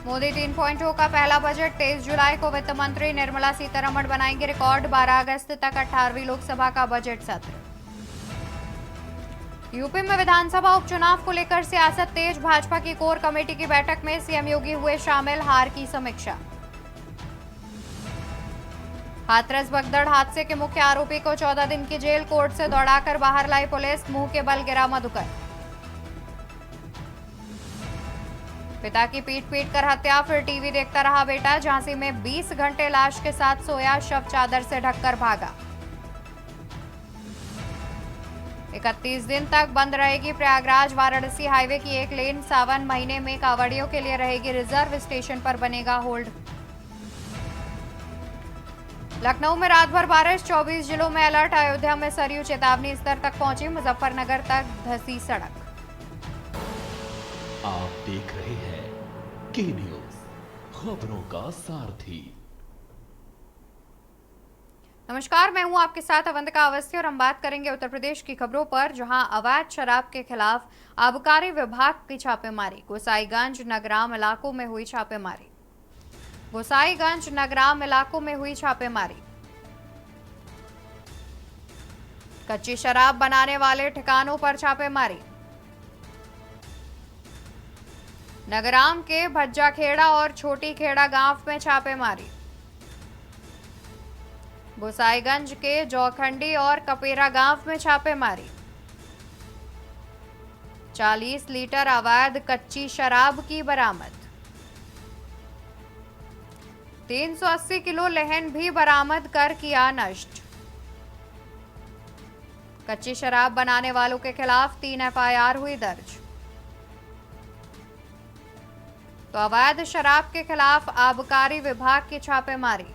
मोदी 3.0 का पहला बजट 23 जुलाई को वित्त मंत्री निर्मला सीतारमण बनाएंगे रिकॉर्ड। 12 अगस्त तक 18वीं लोकसभा का बजट सत्र। यूपी में विधानसभा उपचुनाव को लेकर सियासत तेज। भाजपा की कोर कमेटी की बैठक में सीएम योगी हुए शामिल। हार की समीक्षा। हाथरस भगदड़ हादसे के मुख्य आरोपी को 14 दिन की जेल। कोर्ट से दौड़ाकर बाहर लाई पुलिस। मुंह के बल गिरा मधुकर। पिता की पीट पीट कर हत्या, फिर टीवी देखता रहा बेटा। झांसी में 20 घंटे लाश के साथ सोया, शव चादर से ढककर भागा। 31 दिन तक बंद रहेगी प्रयागराज वाराणसी हाईवे की एक लेन। सावन महीने में कांवड़ियों के लिए रहेगी रिजर्व। स्टेशन पर बनेगा होल्ड। लखनऊ में रात भर बारिश, 24 जिलों में अलर्ट। अयोध्या में सरयू चेतावनी स्तर तक पहुंची। मुजफ्फरनगर तक धंसी सड़क। आप देख रहे हैं के न्यूज, खबरों का सारथी। नमस्कार, मैं हूं आपके साथ अवंतिका अवस्थी और हम बात करेंगे उत्तर प्रदेश की खबरों पर, जहां अवैध शराब के खिलाफ आबकारी विभाग की छापेमारी। गोसाईगंज नगराम इलाकों में हुई छापेमारी। गोसाईगंज नगराम इलाकों में हुई छापेमारी। कच्ची शराब बनाने वाले ठिकानों पर छापेमारी। नगराम के भज्जा खेड़ा और छोटी खेड़ा गांव में छापेमारी। गोसाईगंज के जौखंडी और कपेरा गांव में छापेमारी। 40 लीटर अवैध कच्ची शराब की बरामद। 380 किलो लहन भी बरामद कर किया नष्ट। कच्ची शराब बनाने वालों के खिलाफ 3 एफआईआर हुई दर्ज। तो अवैध शराब के खिलाफ आबकारी विभाग की छापेमारी।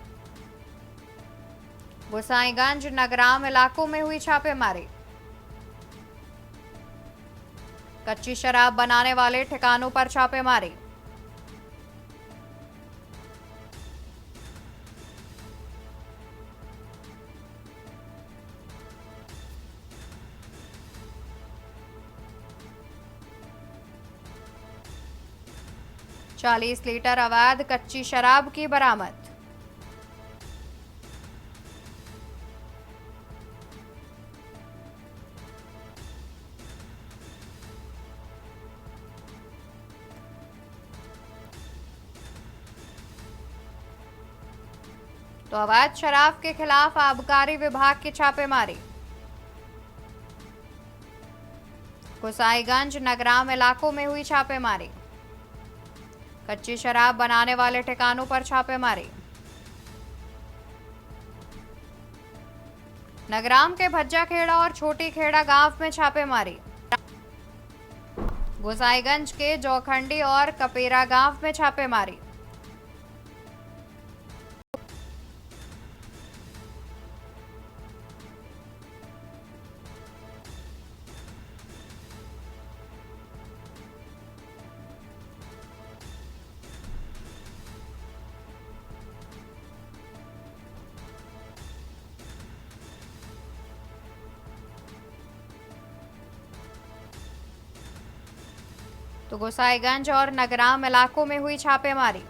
गोसाईगंज नगराम इलाकों में हुई छापेमारी। कच्ची शराब बनाने वाले ठिकानों पर छापेमारी। चालीस लीटर अवैध कच्ची शराब की बरामद। तो अवैध शराब के खिलाफ आबकारी विभाग की छापेमारी। गोसाईगंज नगराम इलाकों में हुई छापेमारी। कच्ची शराब बनाने वाले ठिकानों पर छापेमारी। नगराम के भज्जा खेड़ा और छोटी खेड़ा गांव में छापेमारी। गोसाईगंज के जौखंडी और कपेरा गांव में छापेमारी। तो गोसाईगंज और नगराम इलाकों में हुई छापेमारी।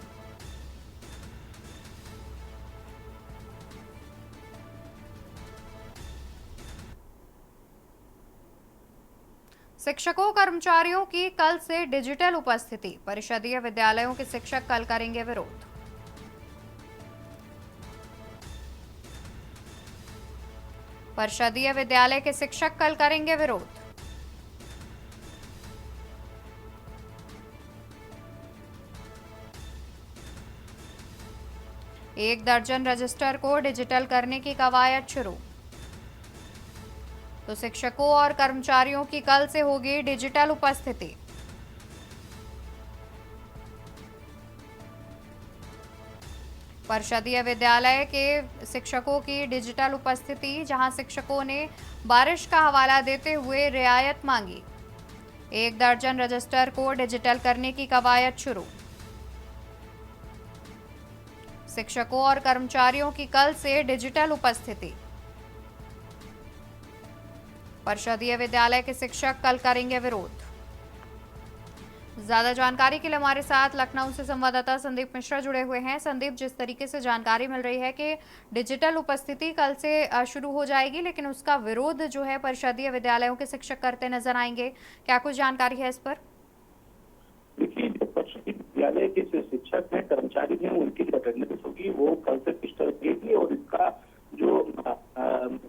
शिक्षकों कर्मचारियों की कल से डिजिटल उपस्थिति। परिषदीय विद्यालयों के शिक्षक कल करेंगे विरोध। परिषदीय विद्यालय के शिक्षक कल करेंगे विरोध। एक दर्जन रजिस्टर को डिजिटल करने की कवायद शुरू। तो शिक्षकों और कर्मचारियों की कल से होगी डिजिटल उपस्थिति। परिषदीय विद्यालय के शिक्षकों की डिजिटल उपस्थिति, जहां शिक्षकों ने बारिश का हवाला देते हुए रियायत मांगी। एक दर्जन रजिस्टर को डिजिटल करने की कवायद शुरू। शिक्षकों और कर्मचारियों की कल से डिजिटल उपस्थिति। परिषदीय विद्यालय के शिक्षक कल करेंगे विरोध। ज्यादा जानकारी के लिए हमारे साथ लखनऊ से संवाददाता संदीप मिश्रा जुड़े हुए हैं। संदीप, जिस तरीके से जानकारी मिल रही है कि डिजिटल उपस्थिति कल से शुरू हो जाएगी, लेकिन उसका विरोध जो है परिषदीय विद्यालयों के शिक्षक करते नजर आएंगे, क्या कुछ जानकारी है इस पर? देखिए, जो परिषदीय विद्यालय के जो शिक्षक हैं, कर्मचारी हैं, उनकी जो अटेंडेंस होगी वो कल से डिजिटल रहेगी और इसका जो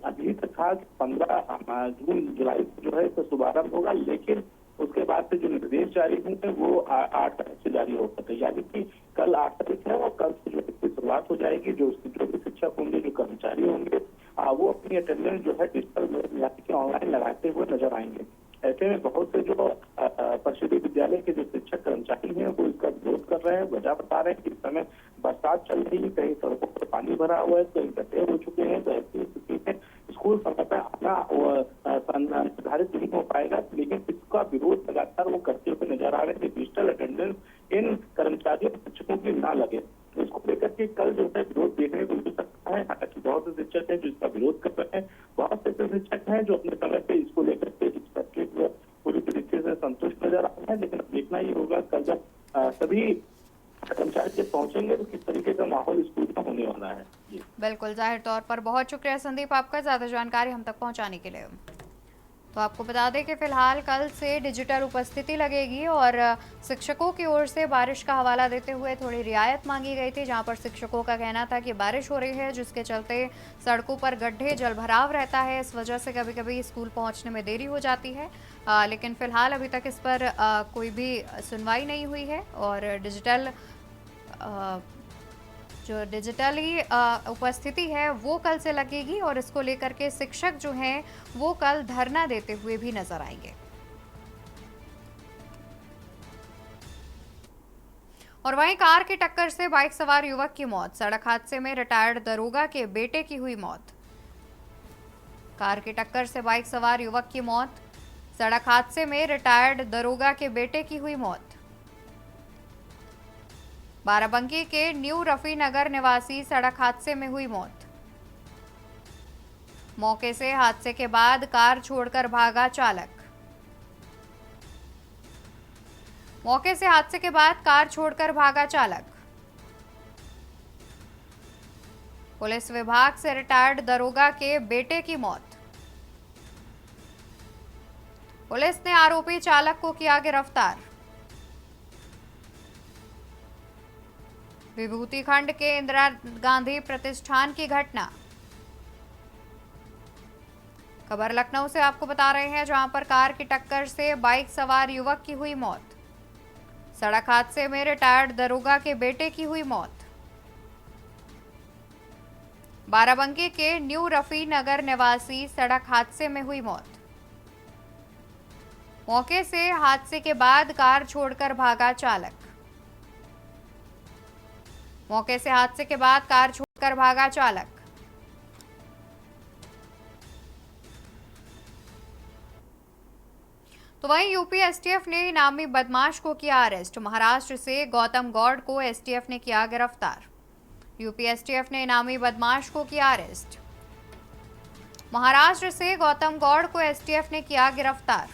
अभी तक था 15 जून जुलाई जो है इसका शुभारंभ होगा, लेकिन उसके बाद से जो निर्देश जारी होंगे वो 8 तारीख से जारी हो सकते हैं। यानी कि कल 8 तारीख है और कल से जो इसकी शुरुआत हो जाएगी। जो भी शिक्षक होंगे, जो कर्मचारी होंगे, वो अपनी अटेंडेंस जो है डिजिटल यानी कि ऑनलाइन लगाते हुए नजर आएंगे। ऐसे में बहुत से जो परिषदीय विद्यालय के जो शिक्षक कर्मचारी हैं वो इसका विरोध कर रहे हैं। वजह बता रहे हैं कि इस समय बरसात चल रही है, कहीं सड़कों पर पानी भरा हुआ है, कहीं गड्ढे हो चुके हैं, तो ऐसी स्थिति में स्कूल समय पर आना निर्धारित नहीं हो पाएगा। लेकिन इसका विरोध लगातार वो करते हुए नजर आ रहे हैं कि डिजिटल अटेंडेंस इन कर्मचारियों शिक्षकों की ना लगे। इसको लेकर के कल जो है विरोध देखने को मिल सकता है। हालांकि बहुत से शिक्षक हैं जो इसका विरोध कर रहे हैं, बहुत से शिक्षक हैं जो अपने समय पे इसको लेकर के इस फैसले को पूरी तरीके से संतुष्ट नजर आ रहे हैं। लेकिन अब देखना ही होगा कल जब सभी कर्मचारी जब पहुंचेंगे तो किस तरीके का माहौल स्कूल में होने वाला है। बिल्कुल, जाहिर तौर पर बहुत शुक्रिया संदीप आपका ज्यादा जानकारी हम तक पहुंचाने के लिए। तो आपको बता दें कि फिलहाल कल से डिजिटल उपस्थिति लगेगी और शिक्षकों की ओर से बारिश का हवाला देते हुए थोड़ी रियायत मांगी गई थी, जहां पर शिक्षकों का कहना था कि बारिश हो रही है जिसके चलते सड़कों पर गड्ढे जलभराव रहता है, इस वजह से कभी कभी स्कूल पहुंचने में देरी हो जाती है। लेकिन फिलहाल अभी तक इस पर कोई भी सुनवाई नहीं हुई है और जो डिजिटली उपस्थिति है वो कल से लगेगी और इसको लेकर के शिक्षक जो हैं वो कल धरना देते हुए भी नजर आएंगे। और वहीं कार की टक्कर से बाइक सवार युवक की मौत, सड़क हादसे में रिटायर्ड दरोगा के बेटे की हुई मौत। कार की टक्कर से बाइक सवार युवक की मौत, सड़क हादसे में रिटायर्ड दरोगा के बेटे की हुई मौत। बाराबंकी के न्यू रफी नगर निवासी सड़क हादसे में हुई मौत। मौके से हादसे के बाद कार छोड़कर भागा चालक। मौके से हादसे के बाद कार छोड़कर भागा चालक। पुलिस विभाग से रिटायर्ड दरोगा के बेटे की मौत। पुलिस ने आरोपी चालक को किया गिरफ्तार। विभूति खंड के इंदिरा गांधी प्रतिष्ठान की घटना। खबर लखनऊ से आपको बता रहे हैं, जहां पर कार की टक्कर से बाइक सवार युवक की हुई मौत। सड़क हादसे में रिटायर्ड दरोगा के बेटे की हुई मौत। बाराबंकी के न्यू रफी नगर निवासी सड़क हादसे में हुई मौत। मौके से हादसे के बाद कार छोड़कर भागा चालक। मौके से हादसे के बाद कार छोड़कर भागा चालक। तो वहीं यूपी एसटीएफ ने इनामी बदमाश को किया अरेस्ट। महाराष्ट्र से गौतम गौड़ को एसटीएफ ने किया गिरफ्तार। यूपी एसटीएफ ने इनामी बदमाश को किया अरेस्ट। महाराष्ट्र से गौतम गौड़ को एसटीएफ ने किया गिरफ्तार।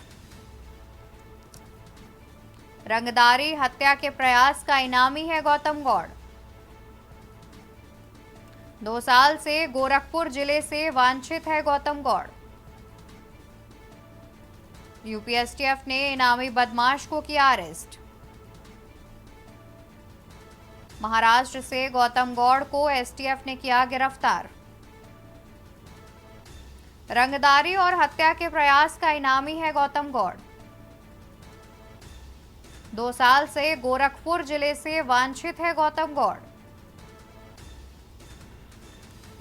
रंगदारी हत्या के प्रयास का इनामी है गौतम गौड़। 2 साल से गोरखपुर जिले से वांछित है गौतम गौड़। यूपी एसटीएफ ने इनामी बदमाश को किया अरेस्ट। महाराष्ट्र से गौतम गौड़ को एसटीएफ ने किया गिरफ्तार। रंगदारी और हत्या के प्रयास का इनामी है गौतम गौड़। 2 साल से गोरखपुर जिले से वांछित है गौतम गौड़।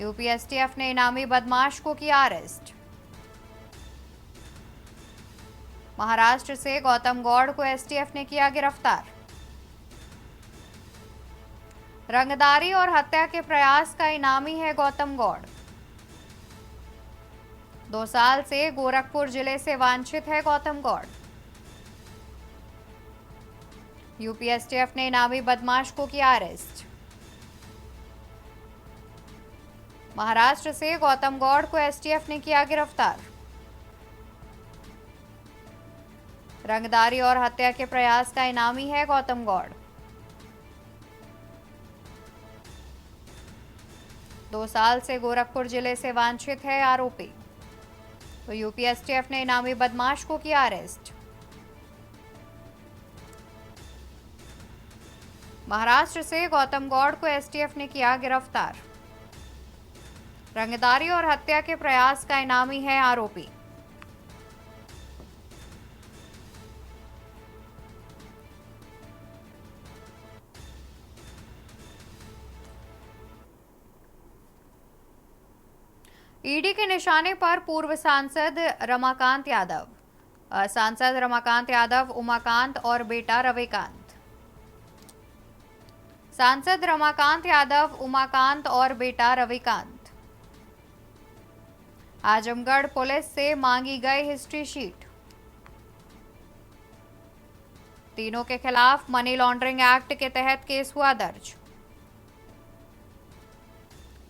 यूपी एसटीएफ ने इनामी बदमाश को किया अरेस्ट। महाराष्ट्र से गौतम गौड़ को एसटीएफ ने किया गिरफ्तार। रंगदारी और हत्या के प्रयास का इनामी है गौतम गौड़। 2 साल से गोरखपुर जिले से वांछित है गौतम गौड़। यूपी एसटीएफ ने इनामी बदमाश को किया अरेस्ट। महाराष्ट्र से गौतम गौड़ को एसटीएफ ने किया गिरफ्तार। रंगदारी और हत्या के प्रयास का इनामी है गौतम गौड़। 2 साल से गोरखपुर जिले से वांछित है आरोपी। तो यूपी एसटीएफ ने इनामी बदमाश को किया अरेस्ट। महाराष्ट्र से गौतम गौड़ को एसटीएफ ने किया गिरफ्तार। रंगदारी और हत्या के प्रयास का इनामी है आरोपी। ईडी के निशाने पर पूर्व सांसद रमाकांत यादव। सांसद रमाकांत यादव, उमाकांत और बेटा रविकांत। सांसद रमाकांत यादव, उमाकांत और बेटा रविकांत आजमगढ़ पुलिस से मांगी गई हिस्ट्री शीट। तीनों के खिलाफ मनी लॉन्ड्रिंग एक्ट के तहत केस हुआ दर्ज।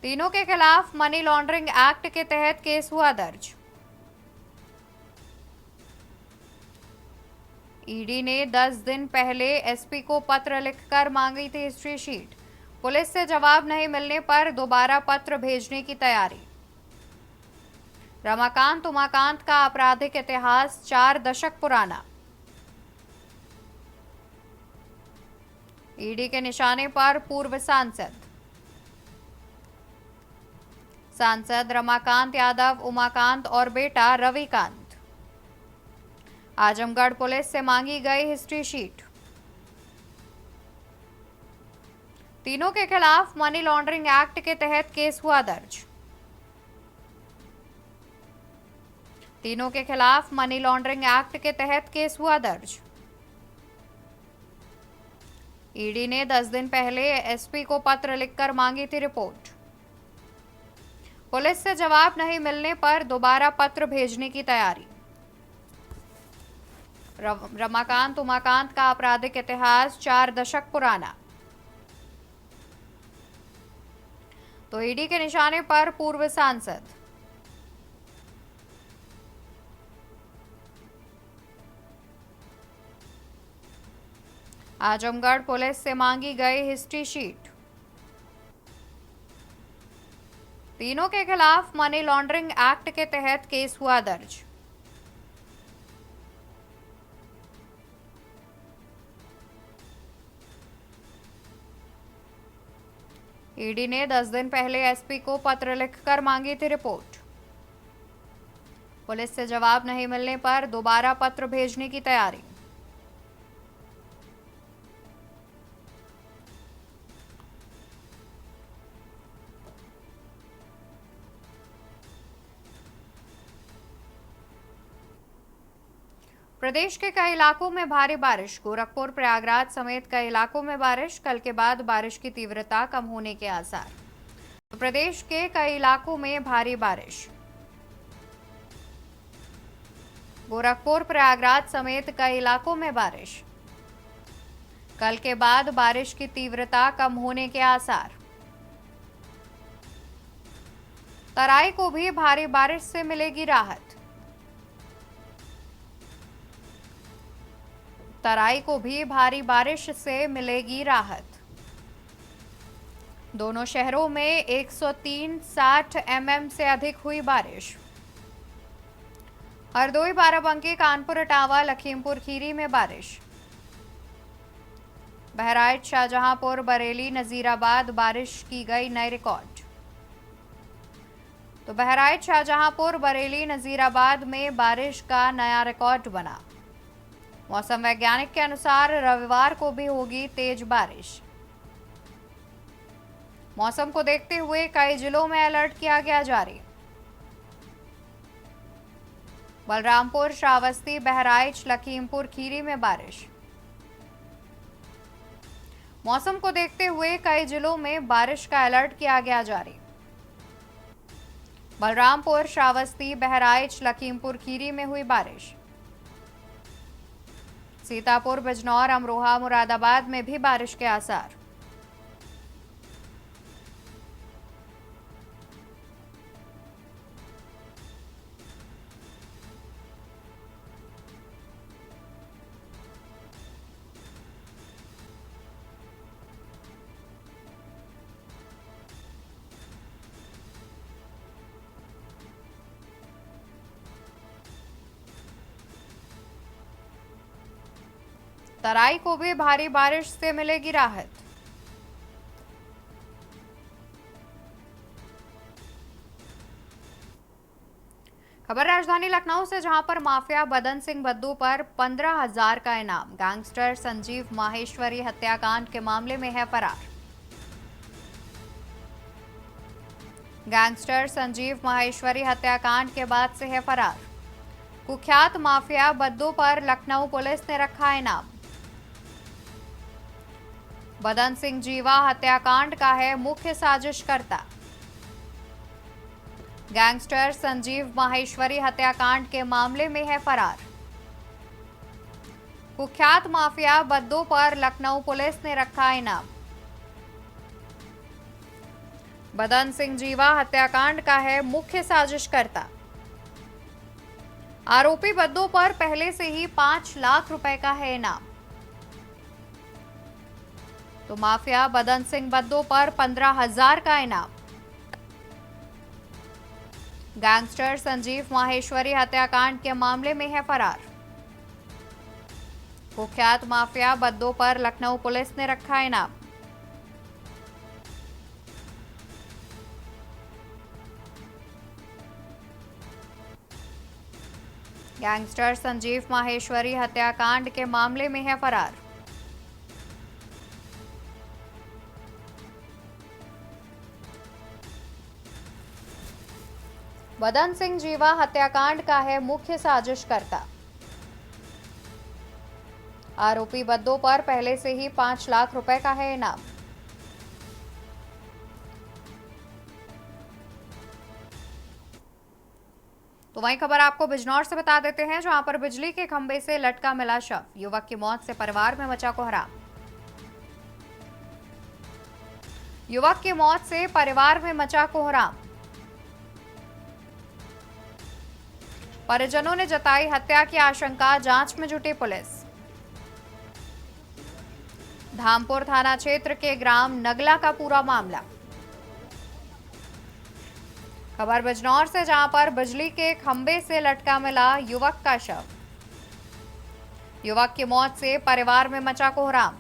तीनों के खिलाफ मनी लॉन्ड्रिंग एक्ट के तहत केस हुआ दर्ज। ईडी ने 10 दिन पहले एसपी को पत्र लिखकर मांगी थी हिस्ट्री शीट। पुलिस से जवाब नहीं मिलने पर दोबारा पत्र भेजने की तैयारी। रमाकांत उमाकांत का आपराधिक इतिहास 4 दशक पुराना। ईडी के निशाने पर पूर्व सांसद रमाकांत यादव, उमाकांत और बेटा रविकांत आजमगढ़ पुलिस से मांगी गई हिस्ट्री शीट। तीनों के खिलाफ मनी लॉन्ड्रिंग एक्ट के तहत केस हुआ दर्ज। तीनों के खिलाफ मनी लॉन्ड्रिंग एक्ट के तहत केस हुआ दर्ज। ईडी ने 10 दिन पहले एसपी को पत्र लिखकर मांगी थी रिपोर्ट। पुलिस से जवाब नहीं मिलने पर दोबारा पत्र भेजने की तैयारी। रमाकांत उमाकांत का आपराधिक इतिहास 4 दशक पुराना। तो ईडी के निशाने पर पूर्व सांसद। आजमगढ़ पुलिस से मांगी गई हिस्ट्री शीट। तीनों के खिलाफ मनी लॉन्ड्रिंग एक्ट के तहत केस हुआ दर्ज। ईडी ने 10 दिन पहले एसपी को पत्र लिखकर मांगी थी रिपोर्ट। पुलिस से जवाब नहीं मिलने पर दोबारा पत्र भेजने की तैयारी। प्रदेश के कई इलाकों में भारी बारिश। गोरखपुर, प्रयागराज समेत कई इलाकों में बारिश। कल के बाद बारिश की तीव्रता कम होने के आसार। प्रदेश के कई इलाकों में भारी बारिश। गोरखपुर, प्रयागराज समेत कई इलाकों में बारिश। कल के बाद बारिश की तीव्रता कम होने के आसार। तराई को भी भारी बारिश से मिलेगी राहत। तराई को भी भारी बारिश से मिलेगी राहत। दोनों शहरों में 103.60 mm से अधिक हुई बारिश। हरदोई, बाराबंकी, कानपुर, इटावा, लखीमपुर खीरी में बारिश। बहराइच, शाहजहांपुर, बरेली, नजीराबाद बारिश की गई नई रिकॉर्ड। तो बहराइच, शाहजहांपुर, बरेली, नजीराबाद में बारिश का नया रिकॉर्ड बना। मौसम वैज्ञानिक के अनुसार रविवार को भी होगी तेज बारिश। मौसम को देखते हुए कई जिलों में अलर्ट किया गया जारी। बलरामपुर, श्रावस्ती, बहराइच, लखीमपुर खीरी में बारिश। मौसम को देखते हुए कई जिलों में बारिश का अलर्ट किया गया जारी। बलरामपुर, श्रावस्ती, बहराइच, लखीमपुर खीरी में हुई बारिश। सीतापुर, बिजनौर, अमरोहा, मुरादाबाद में भी बारिश के आसार। तराई को भी भारी बारिश से मिलेगी राहत। खबर राजधानी लखनऊ से, जहां पर माफिया बदन सिंह बद्दू पर 15,000 का इनाम। गैंगस्टर संजीव माहेश्वरी हत्याकांड के मामले में है फरार। गैंगस्टर संजीव माहेश्वरी हत्याकांड के बाद से है फरार। कुख्यात माफिया बद्दू पर लखनऊ पुलिस ने रखा इनाम। बदन सिंह जीवा हत्याकांड का है मुख्य साजिशकर्ता। गैंगस्टर संजीव माहेश्वरी हत्याकांड के मामले में है फरार। कुख्यात माफिया बद्दू पर लखनऊ पुलिस ने रखा इनाम। बदन सिंह जीवा हत्याकांड का है मुख्य साजिशकर्ता। आरोपी बद्दू पर पहले से ही 5 लाख रुपए का है इनाम। तो माफिया बदन सिंह बद्दू पर 15,000 का इनाम। गैंगस्टर संजीव माहेश्वरी हत्याकांड के मामले में है फरार। कुख्यात माफिया बद्दू पर लखनऊ पुलिस ने रखा इनाम। गैंगस्टर संजीव माहेश्वरी हत्याकांड के मामले में है फरार। बदन सिंह जीवा हत्याकांड का है मुख्य साजिशकर्ता। आरोपी बद्दू पर पहले से ही 5 लाख रुपए का है इनाम। तो वहीं खबर आपको बिजनौर से बता देते हैं, जहां पर बिजली के खंभे से लटका मिला शव। युवक की मौत से परिवार में मचा कोहराम। युवक की मौत से परिवार में मचा कोहराम। परिजनों ने जताई हत्या की आशंका, जांच में जुटी पुलिस। धामपुर थाना क्षेत्र के ग्राम नगला का पूरा मामला। खबर बिजनौर से, जहां पर बिजली के खंभे से लटका मिला युवक का शव। युवक की मौत से परिवार में मचा कोहराम।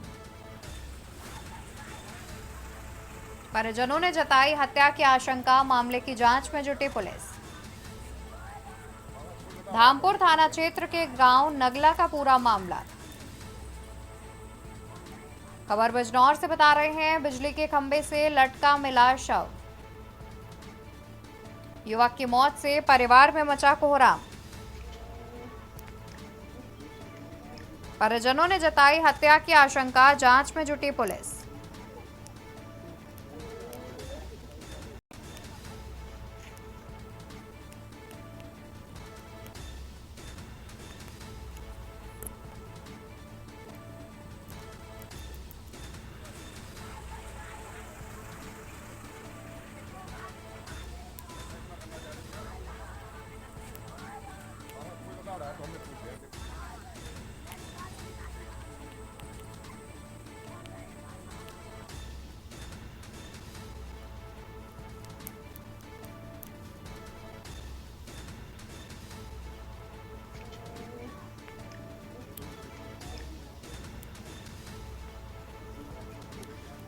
परिजनों ने जताई हत्या की आशंका, मामले की जांच में जुटी पुलिस। धामपुर थाना क्षेत्र के गांव नगला का पूरा मामला। खबर बिजनौर से बता रहे हैं, बिजली के खंभे से लटका मिला शव। युवक की मौत से परिवार में मचा कोहराम। परिजनों ने जताई हत्या की आशंका, जांच में जुटी पुलिस।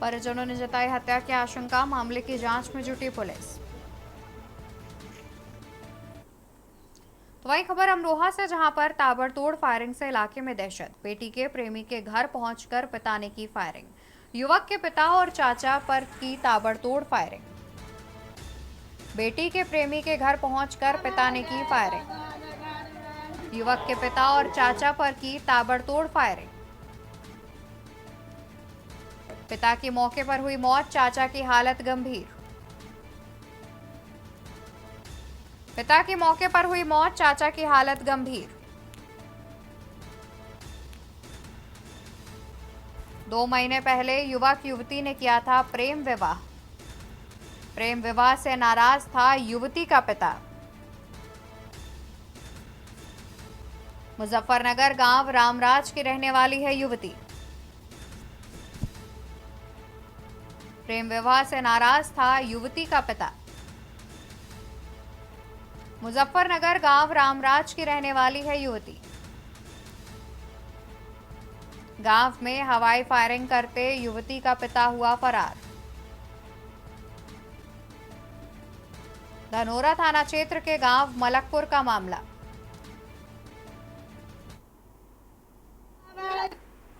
परिजनों ने जताई हत्या की आशंका, मामले की जांच में जुटी पुलिस। तो वही खबर अमरोहा से, जहां पर ताबड़तोड़ फायरिंग से इलाके में दहशत। बेटी के प्रेमी के घर पहुंचकर पिता ने की फायरिंग। युवक के पिता और चाचा पर की ताबड़तोड़ फायरिंग। बेटी के प्रेमी के घर पहुंचकर पिता ने की फायरिंग। युवक के पिता और चाचा पर की ताबड़तोड़ फायरिंग। पिता की मौके पर हुई मौत, चाचा की हालत गंभीर। पिता की मौके पर हुई मौत, चाचा की हालत गंभीर। 2 महीने पहले युवक युवती ने किया था प्रेम विवाह। प्रेम विवाह से नाराज था युवती का पिता। मुजफ्फरनगर गांव रामराज की रहने वाली है युवती। प्रेम विवाह से नाराज था युवती का पिता। मुजफ्फरनगर गांव रामराज की रहने वाली है युवती। गांव में हवाई फायरिंग करते युवती का पिता हुआ फरार। धनोरा थाना क्षेत्र के गांव मलकपुर का मामला।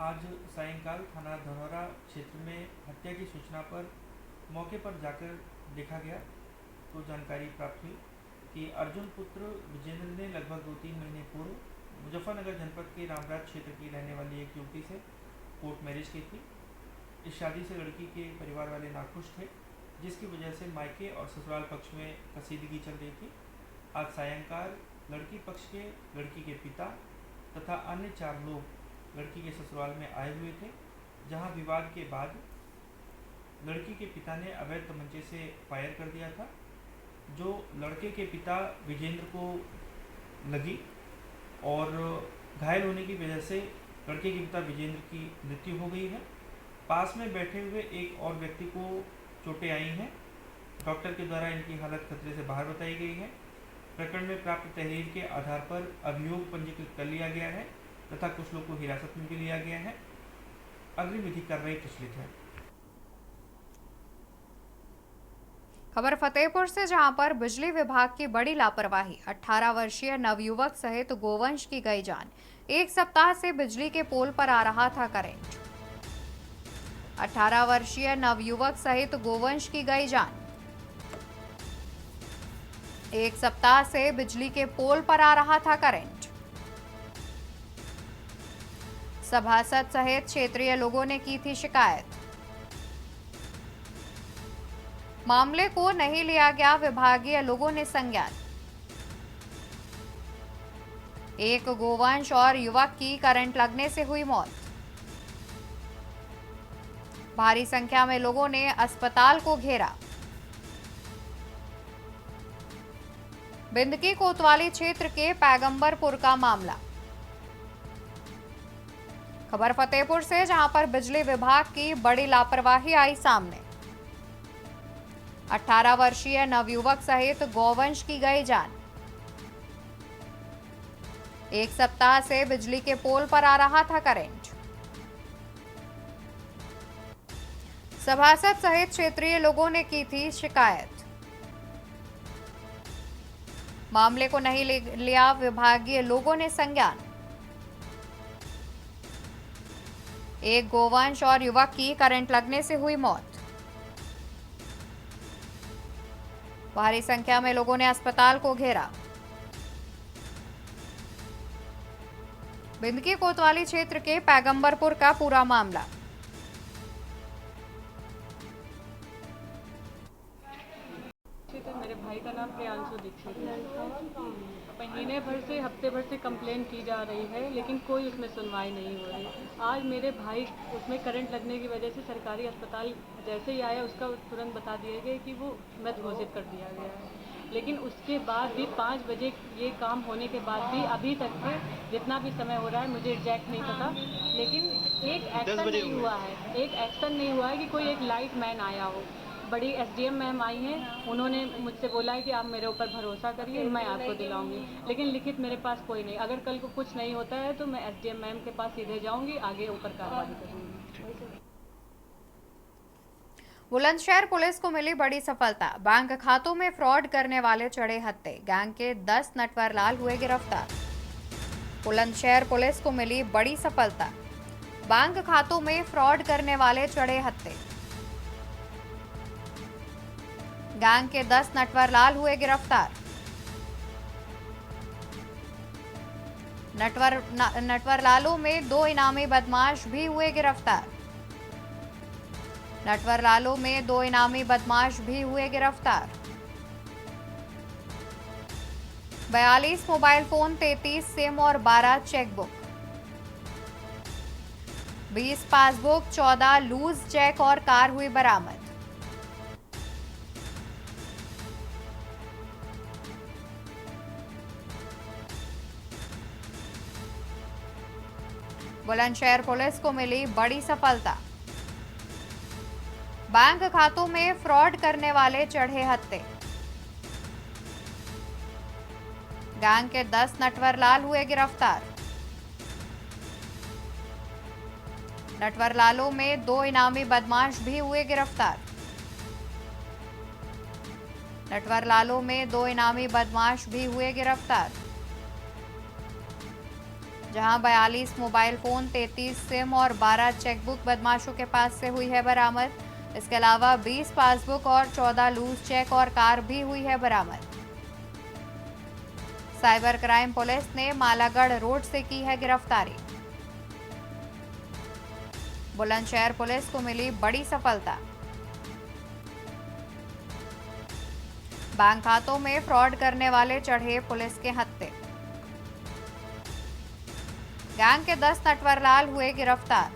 आज सायंकाल थाना धनौरा क्षेत्र में हत्या की सूचना पर मौके पर जाकर देखा गया तो जानकारी प्राप्त हुई कि अर्जुन पुत्र विजेंद्र ने लगभग 2-3 महीने पूर्व मुजफ्फरनगर जनपद के रामराज क्षेत्र की रहने वाली एक युवती से कोर्ट मैरिज की थी। इस शादी से लड़की के परिवार वाले नाखुश थे, जिसकी वजह से मायके और ससुराल पक्ष में कसीदगी चल रही थी। आज सायंकाल लड़की पक्ष के लड़की के पिता तथा अन्य 4 लोग लड़की के ससुराल में आए हुए थे, जहां विवाद के बाद लड़की के पिता ने अवैध तमंचे से फायर कर दिया था, जो लड़के के पिता विजेंद्र को लगी और घायल होने की वजह से लड़के के पिता विजेंद्र की मृत्यु हो गई है। पास में बैठे हुए एक और व्यक्ति को चोटें आई हैं। डॉक्टर के द्वारा इनकी हालत खतरे से बाहर बताई गई है। प्रकरण में प्राप्त तहरीर के आधार पर अभियोग पंजीकृत कर लिया गया है तथा कुछ लोग को हिरासत में भी लिया गया है। अग्रिम विधिक कार्रवाई प्रचलित है। खबर फतेहपुर से, जहां पर बिजली विभाग की बड़ी लापरवाही, 18 वर्षीय नवयुवक सहित गोवंश की गई जान। एक सप्ताह से बिजली के पोल पर आ रहा था करंट। 18 वर्षीय नवयुवक सहित गोवंश की गई जान। एक सप्ताह से बिजली के पोल पर आ रहा था करंट। सभासद सहित क्षेत्रीय लोगों ने की थी शिकायत। मामले को नहीं लिया गया विभागीय लोगों ने संज्ञान। एक गोवंश और युवक की करंट लगने से हुई मौत। भारी संख्या में लोगों ने अस्पताल को घेरा। बिंदकी कोतवाली क्षेत्र के पैगंबरपुर का मामला। खबर फतेहपुर से, जहां पर बिजली विभाग की बड़ी लापरवाही आई सामने। 18 वर्षीय नवयुवक सहित गोवंश की गई जान। एक सप्ताह से बिजली के पोल पर आ रहा था करंट। सभासद सहित क्षेत्रीय लोगों ने की थी शिकायत। मामले को नहीं लिया विभागीय लोगों ने संज्ञान। एक गोवंश और युवक की करंट लगने से हुई मौत। भारी संख्या में लोगों ने अस्पताल को घेरा। बिंदकी कोतवाली क्षेत्र के पैगंबरपुर का पूरा मामला। मेरे भाई का नाम प्रियांशु दीक्षित है। महीने भर से हफ्ते भर से कंप्लेन की जा रही है, लेकिन कोई उसमें सुनवाई नहीं हो रही। आज मेरे भाई उसमें करंट लगने की वजह से सरकारी अस्पताल जैसे ही आया, उसका तुरंत बता दिया गया कि वो मृत घोषित कर दिया गया है। लेकिन उसके बाद भी 5 बजे ये काम होने के बाद भी अभी तक के जितना भी समय हो रहा है, मुझे एग्जैक्ट नहीं पता, लेकिन एक एक्शन नहीं हुआ है। एक एक्शन नहीं हुआ है कि कोई एक लाइट मैन आया हो। बड़ी एसडीएम मैम आई हैं, उन्होंने मुझसे बोला है कि आप मेरे ऊपर भरोसा करिए, मैं आपको दिलाऊंगी, लेकिन लिखित मेरे पास कोई नहीं। अगर कल को कुछ नहीं होता है तो मैं एसडीएम मैम के पास सीधे जाऊंगी, आगे ऊपर कार्रवाई करूंगी। बुलंदशहर पुलिस को मिली बड़ी सफलता। बैंक खातों में फ्रॉड करने वाले चढ़े हत्थे। गैंग के 10 नटवरलाल हुए गिरफ्तार। बुलंदशहर पुलिस को मिली बड़ी सफलता। बैंक खातों में फ्रॉड करने वाले चढ़े हत्थे। गैंग के 10 नटवरलाल हुए गिरफ्तार। नटवरलालों में 2 इनामी बदमाश भी हुए गिरफ्तार। नटवरलालों में 2 इनामी बदमाश भी हुए गिरफ्तार। 42 मोबाइल फोन, 33 सिम और 12 चेकबुक, 20 पासबुक, 14 लूज चेक और कार हुई बरामद। बुलंदशहर पुलिस को मिली बड़ी सफलता। बैंक खातों में फ्रॉड करने वाले चढ़े हत्थे। गैंग के 10 नटवरलाल हुए गिरफ्तार। नटवरलालों में 2 इनामी बदमाश भी हुए गिरफ्तार। नटवरलालों में 2 इनामी बदमाश भी हुए गिरफ्तार, जहां 42 मोबाइल फोन, 33 सिम और 12 चेकबुक बदमाशों के पास से हुई है बरामद। इसके अलावा 20 पासबुक और 14 लूज चेक और कार भी हुई है बरामद। साइबर क्राइम पुलिस ने मालागढ़ रोड से की है गिरफ्तारी। बुलंदशहर पुलिस को मिली बड़ी सफलता। बैंक खातों में फ्रॉड करने वाले चढ़े पुलिस के हत्थे। गैंग के 10 नटवरलाल हुए गिरफ्तार।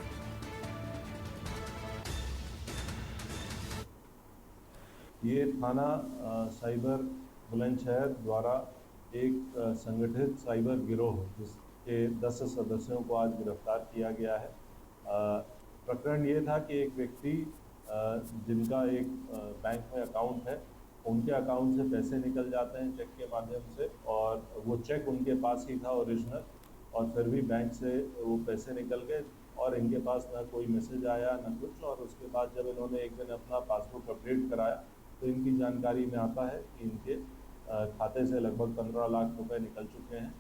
ये थाना साइबर बुलंदशहर द्वारा एक संगठित साइबर गिरोह जिसके 10 सदस्यों को आज गिरफ्तार किया गया है। प्रकरण ये था कि एक व्यक्ति जिनका एक बैंक में अकाउंट है, उनके अकाउंट से पैसे निकल जाते हैं चेक के माध्यम से, और वो चेक उनके पास ही था ओरिजिनल, और फिर भी बैंक से वो पैसे निकल गए और इनके पास ना कोई मैसेज आया ना कुछ। और उसके बाद जब इन्होंने एक दिन अपना पासबुक अपडेट कराया तो इनकी जानकारी में आता है कि इनके खाते से लगभग 15 लाख रुपए निकल चुके हैं।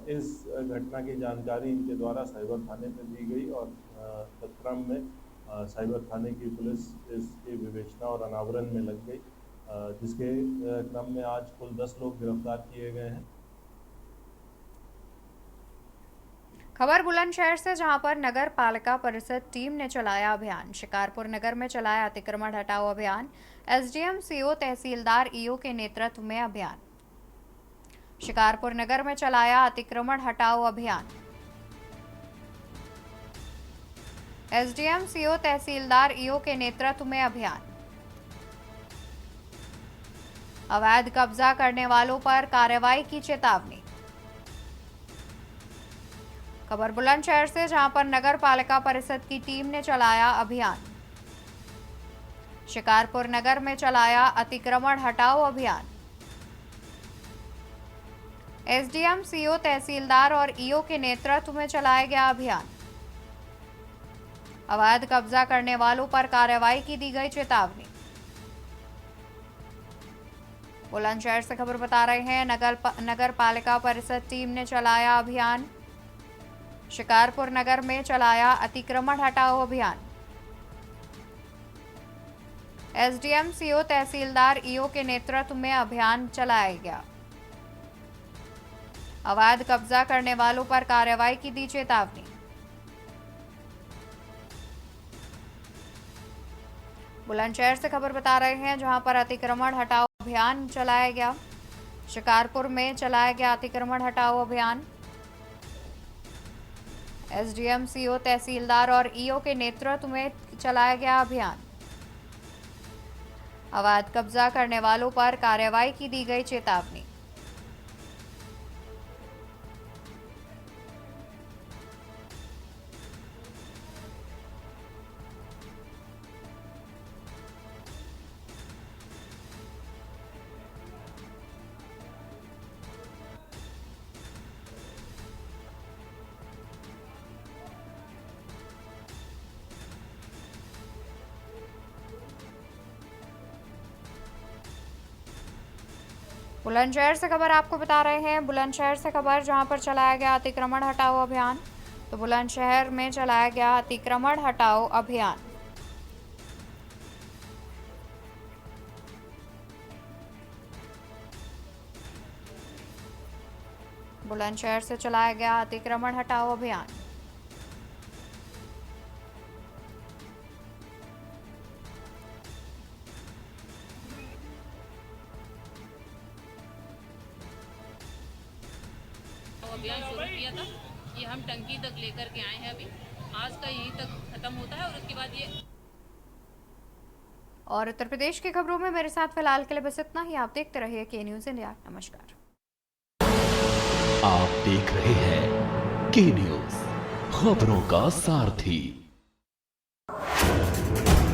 इस घटना की जानकारी इनके द्वारा साइबर थाने में दी गई और तत्क्रम में साइबर थाने की पुलिस इसकी विवेचना और अनावरण में लग गई, जिसके क्रम में आज कुल 10 लोग गिरफ्तार किए गए हैं। खबर बुलंदशहर से, जहां पर नगर पालिका परिषद टीम ने चलाया अभियान। शिकारपुर नगर में चलाया अतिक्रमण हटाओ अभियान। एसडीएम, सीओ, तहसीलदार, ईओ के नेतृत्व में अभियान। शिकारपुर नगर में चलाया अतिक्रमण हटाओ अभियान। एसडीएम, सीओ, तहसीलदार, ईओ के नेतृत्व में अभियान। अवैध कब्जा करने वालों पर कार्रवाई की चेतावनी। खबर बुलंदशहर से, जहां पर नगर पालिका परिषद की टीम ने चलाया अभियान। शिकारपुर नगर में चलाया अतिक्रमण हटाओ अभियान। एसडीएम, सीओ, तहसीलदार और ईओ के नेतृत्व में चलाया गया अभियान। अवैध कब्जा करने वालों पर कार्रवाई की दी गई चेतावनी। बुलंदशहर से खबर बता रहे हैं, नगर पालिका परिषद टीम ने चलाया अभियान। शिकारपुर नगर में चलाया अतिक्रमण हटाओ अभियान। एसडीएम, सीओ, तहसीलदार, ईओ के नेतृत्व में अभियान चलाया गया। अवैध कब्जा करने वालों पर कार्रवाई की दी चेतावनी। बुलंदशहर से खबर बता रहे हैं, जहां पर अतिक्रमण हटाओ अभियान चलाया गया। शिकारपुर में चलाया गया अतिक्रमण हटाओ अभियान। एसडीएम, सीओ, तहसीलदार और ईओ के नेतृत्व में चलाया गया अभियान। अवैध कब्जा करने वालों पर कार्रवाई की दी गई चेतावनी। बुलंदशहर से खबर आपको बता रहे हैं, बुलंदशहर से खबर, जहां पर चलाया गया अतिक्रमण हटाओ अभियान। तो बुलंदशहर में चलाया गया अतिक्रमण हटाओ अभियान। बुलंदशहर से चलाया गया अतिक्रमण हटाओ अभियान। अभियान शुरू किया था, ये हम टंकी तक लेकर के आए हैं। अभी आज का यहीं तक खत्म होता है और उसके बाद ये। और उत्तर प्रदेश की खबरों में मेरे साथ फिलहाल के लिए बस इतना ही। आप देखते रहिए के न्यूज़ इंडिया। नमस्कार। आप देख रहे हैं के न्यूज़, खबरों का सारथी।